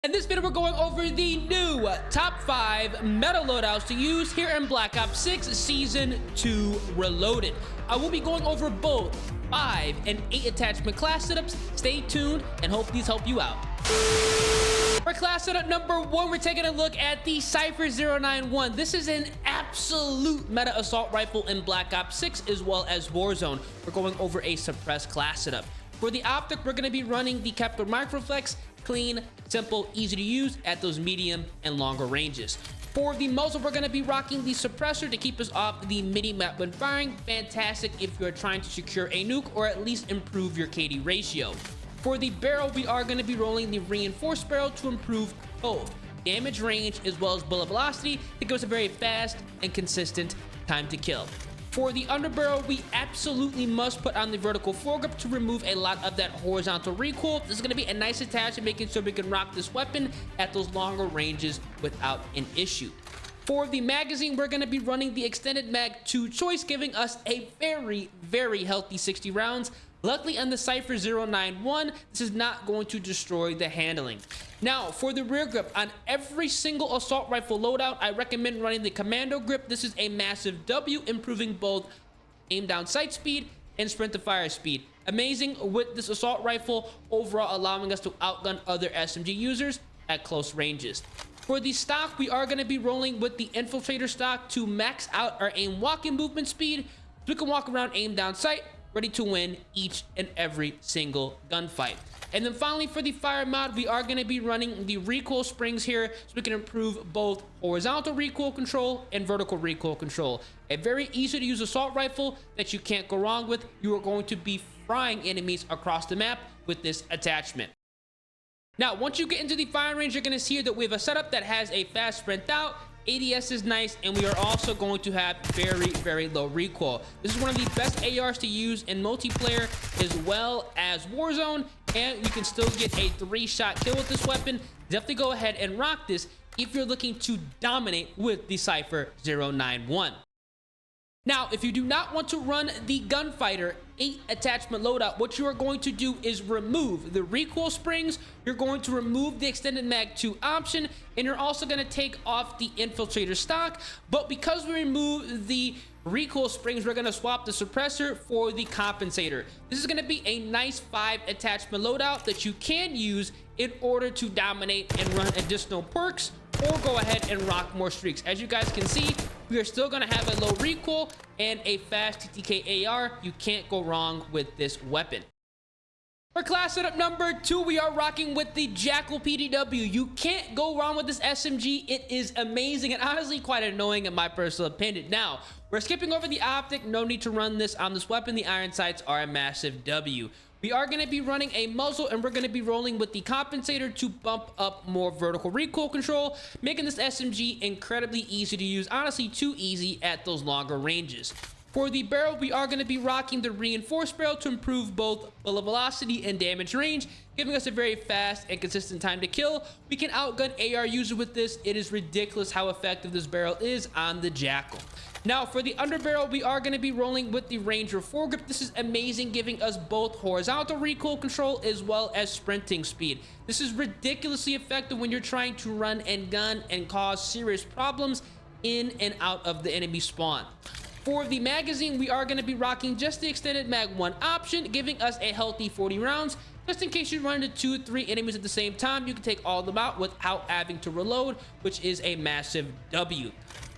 In this video, we're going over the new top 5 meta loadouts to use here in Black Ops 6 Season 2 Reloaded. I will be going over both 5 and 8 attachment class setups. Stay tuned and hope these help you out. For class setup number 1, we're taking a look at the CYPHER 091. This is an absolute meta assault rifle in Black Ops 6 as well as Warzone. We're going over a suppressed class setup. For the optic, we're going to be running the Kepler Microflex. Clean, simple, easy to use at those medium and longer ranges. For the muzzle, we're going to be rocking the suppressor to keep us off the mini-map when firing. Fantastic if you're trying to secure a nuke or at least improve your KD ratio. For the barrel, we are going to be rolling the reinforced barrel to improve both damage range as well as bullet velocity to give us a very fast and consistent time to kill. For the underbarrel, we absolutely must put on the vertical foregrip to remove a lot of that horizontal recoil. This is going to be a nice attachment, making sure we can rock this weapon at those longer ranges without an issue. For the magazine, we're going to be running the extended mag 2 choice, giving us a very healthy 60 rounds. Luckily on the CYPHER 091, this is not going to destroy the handling. Now, for the rear grip, on every single assault rifle loadout, I recommend running the commando grip. This is a massive W, improving both aim down sight speed and sprint to fire speed. Amazing with this assault rifle, overall allowing us to outgun other SMG users at close ranges. For the stock, we are going to be rolling with the infiltrator stock to max out our aim walking movement speed. So we can walk around aim down sight, ready to win each and every single gunfight. And then finally, for the fire mod, we are going to be running the recoil springs here so we can improve both horizontal recoil control and vertical recoil control. A very easy to use assault rifle that you can't go wrong with. You are going to be frying enemies across the map with this attachment. Now, once you get into the firing range, you're going to see here that we have a setup that has a fast sprint out. ADS is nice, and we are also going to have very low recoil. This is one of the best ARs to use in multiplayer as well as Warzone, and you can still get a 3-shot kill with this weapon. Definitely go ahead and rock this if you're looking to dominate with the CYPHER 091. Now, if you do not want to run the Gunfighter 8 attachment loadout, what you are going to do is remove the recoil springs, you're going to remove the extended mag 2 option, and you're also going to take off the infiltrator stock. But because we remove the recoil springs, we're going to swap the suppressor for the compensator. This is going to be a nice 5 attachment loadout that you can use in order to dominate and run additional perks or go ahead and rock more streaks. As you guys can see, we are still going to have a low recoil and a fast TTK AR. You can't go wrong with this weapon. For class setup number 2, we are rocking with the JACKAL PDW. You can't go wrong with this SMG. It is amazing and honestly quite annoying in my personal opinion. Now, we're skipping over the optic. No need to run this on this weapon. The iron sights are a massive W. We are going to be running a muzzle, and we're going to be rolling with the compensator to bump up more vertical recoil control, making this SMG incredibly easy to use. Honestly, too easy at those longer ranges. For the barrel, we are going to be rocking the reinforced barrel to improve both bullet velocity and damage range, giving us a very fast and consistent time to kill. We can outgun AR users with this. It is ridiculous how effective this barrel is on the JACKAL. Now, for the underbarrel, we are going to be rolling with the Ranger foregrip. This is amazing, giving us both horizontal recoil control as well as sprinting speed. This is ridiculously effective when you're trying to run and gun and cause serious problems in and out of the enemy spawn. For the magazine, we are going to be rocking just the extended mag 1 option, giving us a healthy 40 rounds. Just in case you run into 2 or 3 enemies at the same time, you can take all of them out without having to reload, which is a massive W.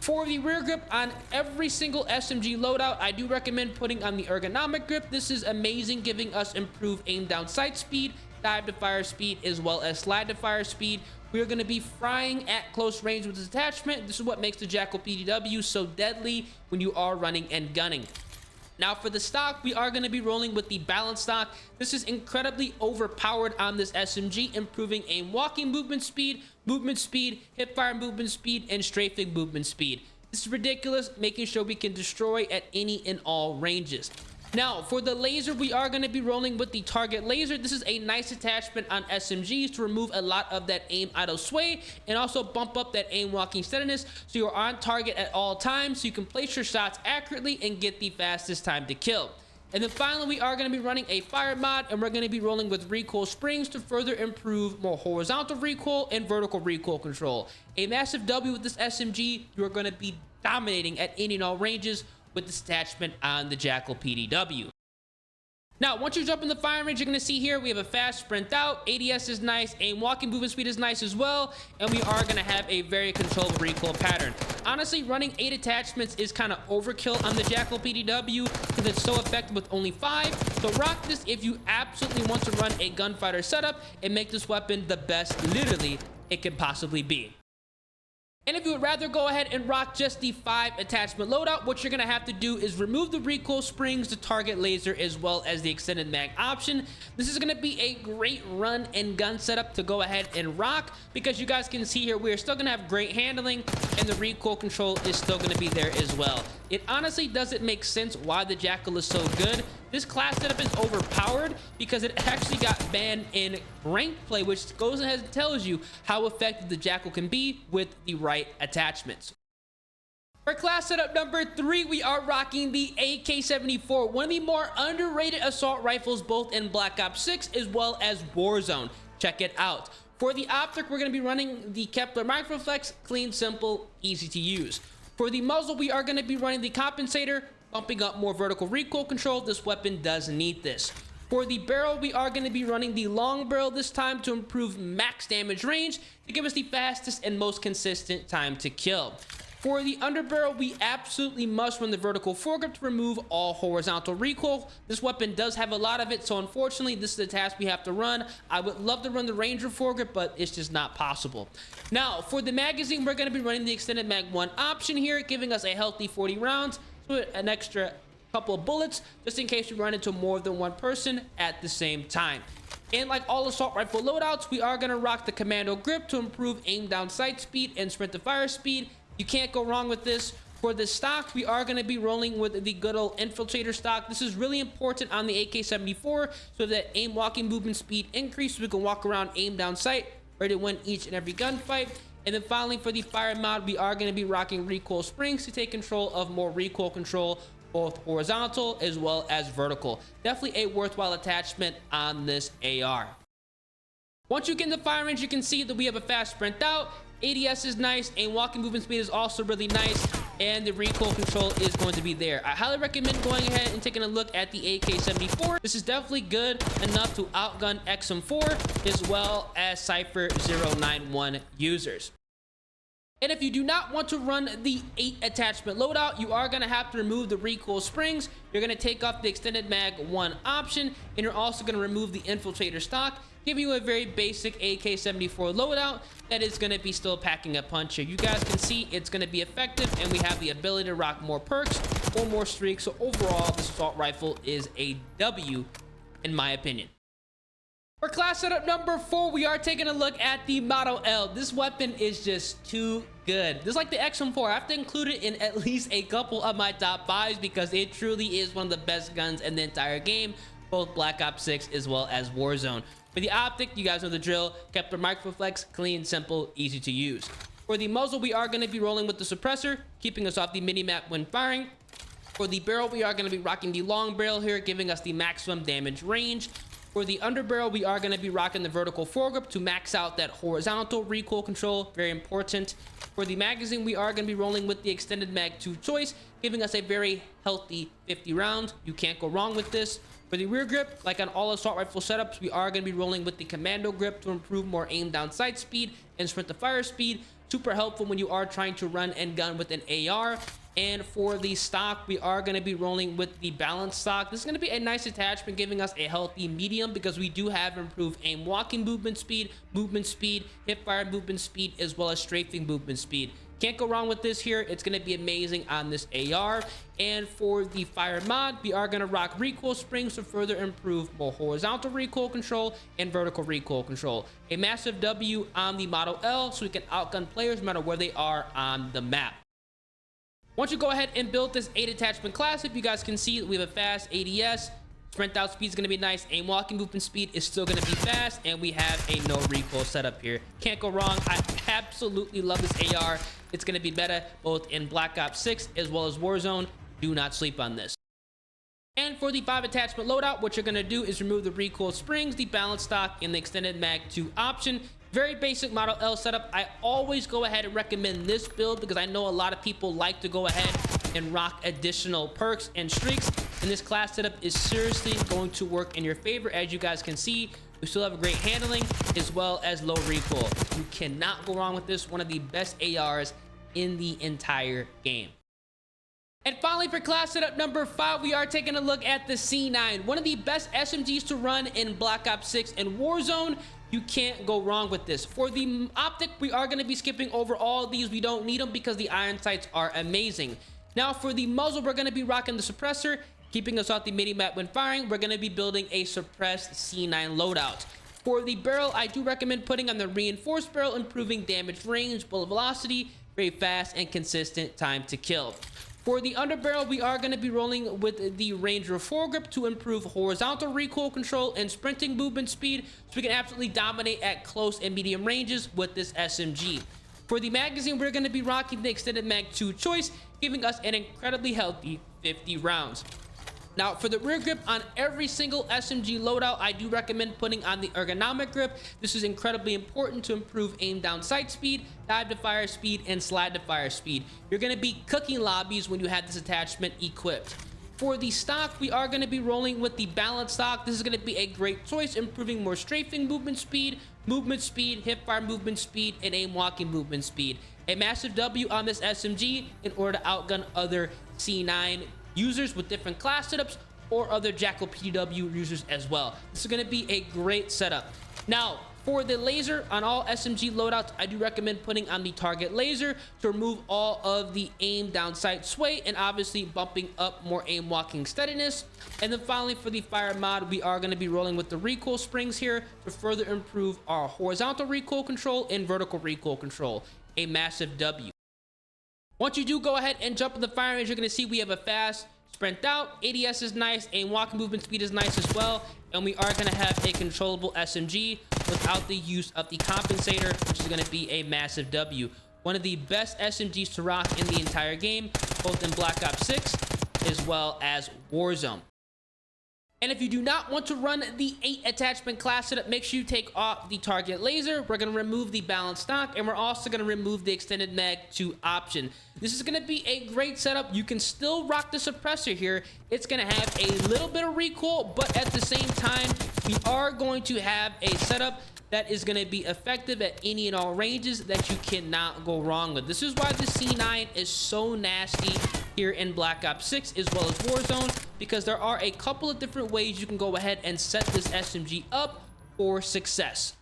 For the rear grip, on every single SMG loadout, I do recommend putting on the ergonomic grip. This is amazing, giving us improved aim down sight speed, dive to fire speed, as well as slide to fire speed. We are going to be frying at close range with this attachment. This is what makes the JACKAL PDW so deadly when you are running and gunning. Now, for the stock, we are going to be rolling with the balance stock. This is incredibly overpowered on this SMG, improving aim walking movement speed, hip fire movement speed, and strafing movement speed. This is ridiculous, making sure we can destroy at any and all ranges. Now, for the laser, we are going to be rolling with the target laser. This is a nice attachment on SMGs to remove a lot of that aim idle sway and also bump up that aim walking steadiness so you're on target at all times so you can place your shots accurately and get the fastest time to kill. And then finally, we are going to be running a fire mod, and we're going to be rolling with recoil springs to further improve more horizontal recoil and vertical recoil control. A massive W with this SMG. You're going to be dominating at any and all ranges with this attachment on the JACKAL PDW. Now, once you jump in the firing range, you're going to see here we have a fast sprint out, ADS is nice, aim walking movement speed is nice as well, and we are going to have a very controllable recoil pattern. Honestly, running 8 attachments is kind of overkill on the JACKAL PDW because it's so effective with only 5. So rock this if you absolutely want to run a gunfighter setup and make this weapon the best, literally, it can possibly be. And if you would rather go ahead and rock just the 5 attachment loadout, what you're going to have to do is remove the recoil springs, the target laser, as well as the extended mag option. This is going to be a great run and gun setup to go ahead and rock because you guys can see here we're still going to have great handling and the recoil control is still going to be there as well. It honestly doesn't make sense why the JACKAL is so good. This class setup is overpowered because it actually got banned in ranked play, which goes ahead and tells you how effective the JACKAL can be with the right attachments. For class setup number 3, we are rocking the AK-74, one of the more underrated assault rifles both in Black Ops 6 as well as Warzone. Check it out. For the optic, we're going to be running the Kepler Microflex, clean, simple, easy to use. For the muzzle, we are going to be running the compensator, bumping up more vertical recoil control. This weapon does need this. For the barrel, we are going to be running the long barrel this time to improve max damage range to give us the fastest and most consistent time to kill. For the underbarrel, we absolutely must run the vertical foregrip to remove all horizontal recoil. This weapon does have a lot of it, so unfortunately, this is the task we have to run. I would love to run the Ranger foregrip, but it's just not possible. Now, for the magazine, we're going to be running the extended mag 1 option here, giving us a healthy 40 rounds, so an extra couple of bullets, just in case we run into more than one person at the same time. And like all assault rifle loadouts, we are going to rock the commando grip to improve aim down sight speed and sprint to fire speed. You can't go wrong with this. For the stock, we are going to be rolling with the good old infiltrator stock. This is really important on the AK-74 so that aim walking movement speed increases. We can walk around aim down sight, ready to win each and every gunfight. And then finally, for the fire mod, we are going to be rocking recoil springs to take control of more recoil control, both horizontal as well as vertical. Definitely a worthwhile attachment on this AR. Once you get in the fire range, you can see that we have a fast sprint out. ADS is nice, and walking movement speed is also really nice, and the recoil control is going to be there. I highly recommend going ahead and taking a look at the AK-74. This is definitely good enough to outgun XM4 as well as CYPHER 091 users. And if you do not want to run the 8 attachment loadout, you are going to have to remove the recoil springs. You're going to take off the extended mag 1 option, and you're also going to remove the infiltrator stock, giving you a very basic AK-74 loadout that is going to be still packing a punch here. You guys can see it's going to be effective, and we have the ability to rock more perks or more streaks. So overall, this assault rifle is a W in my opinion. For class setup number 4, we are taking a look at the Model L. This weapon is just too good. This is like the XM4. I have to include it in at least a couple of my top 5s because it truly is one of the best guns in the entire game, both Black Ops 6 as well as Warzone. For the optic, you guys know the drill. Kepler Microflex, clean, simple, easy to use. For the muzzle, we are going to be rolling with the suppressor, keeping us off the mini-map when firing. For the barrel, we are going to be rocking the long barrel here, giving us the maximum damage range. For the underbarrel, we are going to be rocking the vertical foregrip to max out that horizontal recoil control. Very important. For the magazine, we are going to be rolling with the extended mag 2 choice, giving us a very healthy 50 rounds. You can't go wrong with this. For the rear grip, like on all assault rifle setups, we are going to be rolling with the commando grip to improve more aim down sight speed and sprint to fire speed. Super helpful when you are trying to run and gun with an AR. And for the stock, we are going to be rolling with the balanced stock. This is going to be a nice attachment, giving us a healthy medium because we do have improved aim walking movement speed, hip fire movement speed, as well as strafing movement speed. Can't go wrong with this here. It's going to be amazing on this AR. And for the fire mod, we are going to rock recoil springs to further improve both horizontal recoil control and vertical recoil control. A massive W on the Model L so we can outgun players no matter where they are on the map. Once you go ahead and build this 8 attachment class, if you guys can see, we have a fast ADS. Sprint out speed is going to be nice. Aim walking movement speed is still going to be fast. And we have a no recoil setup here. Can't go wrong. I absolutely love this AR. It's going to be better both in Black Ops 6 as well as Warzone. Do not sleep on this. And for the 5 attachment loadout, what you're going to do is remove the recoil springs, the balance stock, and the extended mag 2 option. Very basic Model L setup. I always go ahead and recommend this build because I know a lot of people like to go ahead and rock additional perks and streaks, and this class setup is seriously going to work in your favor. As you guys can see, we still have a great handling as well as low recoil. You cannot go wrong with this. One of the best ARs in the entire game. And finally, for class setup number 5, we are taking a look at the C9, one of the best SMGs to run in Black Ops 6 and Warzone. You can't go wrong with this. For the optic, we are going to be skipping over all these. We don't need them because the iron sights are amazing. Now, for the muzzle, we're going to be rocking the suppressor, keeping us off the mini-map when firing. We're going to be building a suppressed C9 loadout. For the barrel, I do recommend putting on the reinforced barrel, improving damage range, bullet velocity, very fast and consistent time to kill. For the underbarrel, we are going to be rolling with the Ranger foregrip to improve horizontal recoil control and sprinting movement speed, so we can absolutely dominate at close and medium ranges with this SMG. For the magazine, we're going to be rocking the extended mag 2 choice, giving us an incredibly healthy 50 rounds. Now, for the rear grip on every single SMG loadout, I do recommend putting on the ergonomic grip. This is incredibly important to improve aim down sight speed, dive to fire speed, and slide to fire speed. You're going to be cooking lobbies when you have this attachment equipped. For the stock, we are going to be rolling with the balance stock. This is going to be a great choice, improving more strafing movement speed, hip fire movement speed, and aim walking movement speed. A massive W on this SMG in order to outgun other C9 users with different class setups or other JACKAL PW users as well. This is going to be a great setup. Now, for the laser on all SMG loadouts, I do recommend putting on the target laser to remove all of the aim down sight sway and obviously bumping up more aim walking steadiness. And then finally, for the fire mod, we are going to be rolling with the recoil springs here to further improve our horizontal recoil control and vertical recoil control. A massive W. Once you do go ahead and jump in the fire range, you're going to see we have a fast sprint out, ADS is nice, aim walking movement speed is nice as well, and we are going to have a controllable SMG without the use of the compensator, which is going to be a massive W. One of the best SMGs to rock in the entire game, both in Black Ops 6 as well as Warzone. And if you do not want to run the 8 attachment class setup, make sure you take off the target laser. We're going to remove the balance stock, and we're also going to remove the extended mag 2 option. This is going to be a great setup. You can still rock the suppressor here. It's going to have a little bit of recoil, but at the same time, we are going to have a setup that is going to be effective at any and all ranges that you cannot go wrong with. This is why the C9 is so nasty here in Black Ops 6 as well as Warzone, because there are a couple of different ways you can go ahead and set this SMG up for success.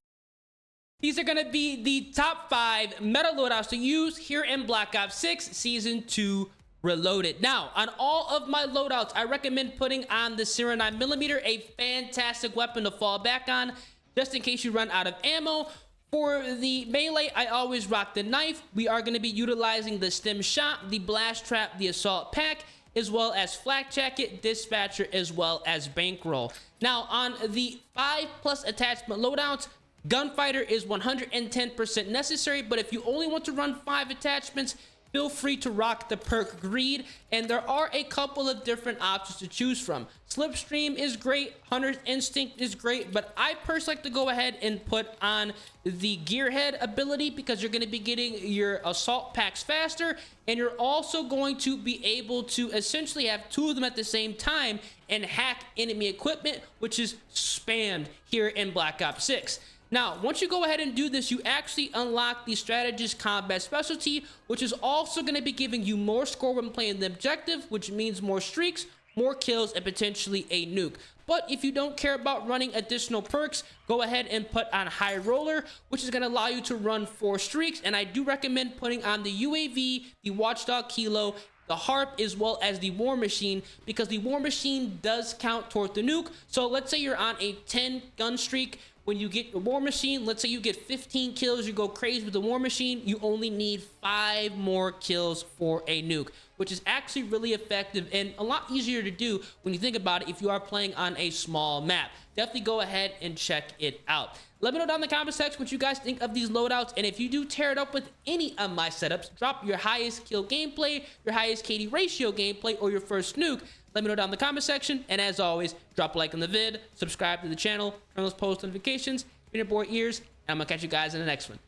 These are going to be the top 5 meta loadouts to use here in Black Ops 6 Season 2 Reloaded. Now, on all of my loadouts, I recommend putting on the 09mm, a fantastic weapon to fall back on, just in case you run out of ammo. For the melee, I always rock the knife. We are going to be utilizing the stem shot, the blast trap, the assault pack, as well as flak jacket, dispatcher, as well as bankroll. Now, on the 5+ attachment loadouts, gunfighter is 110% necessary, but if you only want to run 5 attachments, feel free to rock the perk Greed, and there are a couple of different options to choose from. Slipstream is great, Hunter's Instinct is great, but I personally like to go ahead and put on the Gearhead ability because you're going to be getting your assault packs faster, and you're also going to be able to essentially have 2 of them at the same time and hack enemy equipment, which is spammed here in Black Ops 6. Now, once you go ahead and do this, you actually unlock the Strategist Combat Specialty, which is also going to be giving you more score when playing the objective, which means more streaks, more kills, and potentially a nuke. But if you don't care about running additional perks, go ahead and put on High Roller, which is going to allow you to run 4 streaks. And I do recommend putting on the UAV, the Watchdog Kilo, the Harp, as well as the War Machine, because the War Machine does count toward the nuke. So let's say you're on a 10 gun streak. When you get the War Machine, let's say you get 15 kills, you go crazy with the War Machine, you only need 5 more kills for a nuke, which is actually really effective and a lot easier to do when you think about it if you are playing on a small map. Definitely go ahead and check it out. Let me know down in the comment section what you guys think of these loadouts, and if you do tear it up with any of my setups, drop your highest kill gameplay, your highest KD ratio gameplay, or your first nuke. Let me know down in the comment section. And as always, drop a like on the vid, subscribe to the channel, turn those post notifications, in your boy ears, and I'm gonna catch you guys in the next one.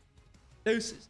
Deuces.